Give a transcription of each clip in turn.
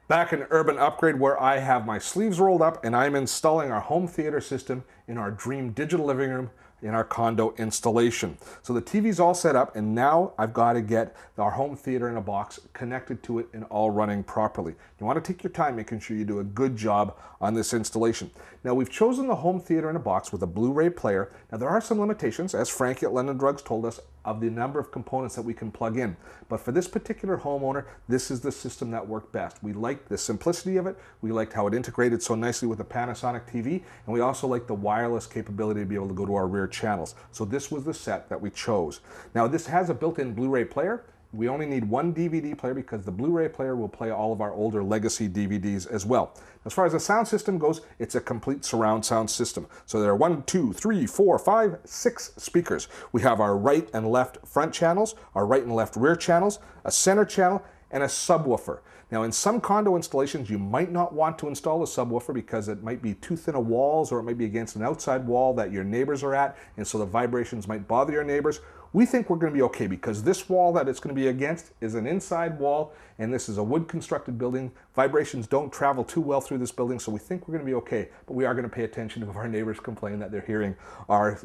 Back in Urban Upgrade, where I have my sleeves rolled up and I'm installing our home theater system in our dream digital living room in our condo installation. So the TV's all set up, and now I've got to get our home theater in a box connected to it and all running properly. You want to take your time making sure you do a good job on this installation. Now, we've chosen the home theater in a box with a Blu-ray player. Now, there are some limitations, as Frankie at London Drugs told us, of the number of components that we can plug in. But for this particular homeowner, this is the system that worked best. We liked the simplicity of it. We liked how it integrated so nicely with the Panasonic TV. And we also liked the wireless capability to be able to go to our rear channels. So this was the set that we chose. Now, this has a built-in Blu-ray player. We only need one DVD player because the Blu-ray player will play all of our older legacy DVDs as well. As far as the sound system goes, it's a complete surround sound system. So there are 1, 2, 3, 4, 5, 6 speakers. We have our right and left front channels, our right and left rear channels, a center channel, and a subwoofer. Now, in some condo installations, you might not want to install a subwoofer because it might be too thin a walls, or it might be against an outside wall that your neighbors are at, and so the vibrations might bother your neighbors. We think we're going to be okay because this wall that it's going to be against is an inside wall, and this is a wood constructed building. Vibrations don't travel too well through this building, so we think we're going to be okay, but we are going to pay attention if our neighbors complain that they're hearing our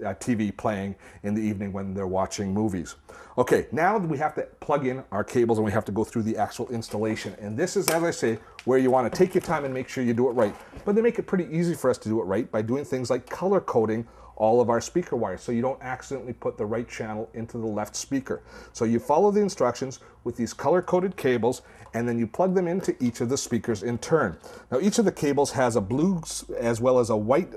TV playing in the evening when they're watching movies. Okay, now we have to plug in our cables and we have to go through the actual installation. And this is, as I say, where you want to take your time and make sure you do it right. But they make it pretty easy for us to do it right by doing things like color coding all of our speaker wires so you don't accidentally put the right channel into the left speaker. So you follow the instructions with these color-coded cables, and then you plug them into each of the speakers in turn. Now, each of the cables has a blue as well as a white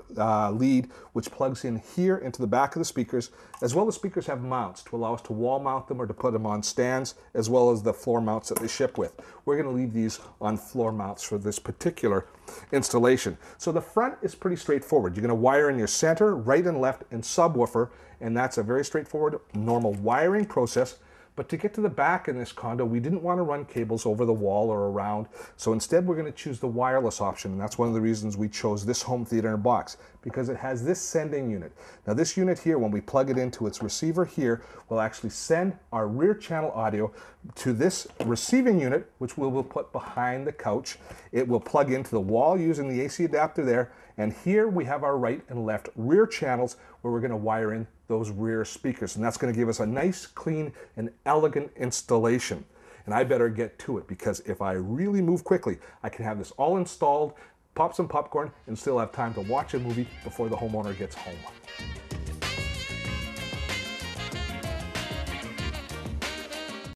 lead, which plugs in here into the back of the speakers, as well as speakers have mounts to allow us to wall mount them or to put them on stands, as well as the floor mounts that they ship with. We're going to leave these on floor mounts for this particular installation. So the front is pretty straightforward. You're going to wire in your center, right and left, and subwoofer, and that's a very straightforward, normal wiring process. But to get to the back in this condo, we didn't want to run cables over the wall or around. So instead, we're going to choose the wireless option. And that's one of the reasons we chose this home theater in a box, because it has this sending unit. Now, this unit here, when we plug it into its receiver here, will actually send our rear channel audio to this receiving unit, which we will put behind the couch. It will plug into the wall using the AC adapter there. And here we have our right and left rear channels where we're going to wire in those rear speakers. And that's going to give us a nice, clean, and elegant installation. And I better get to it, because if I really move quickly, I can have this all installed, pop some popcorn, and still have time to watch a movie before the homeowner gets home.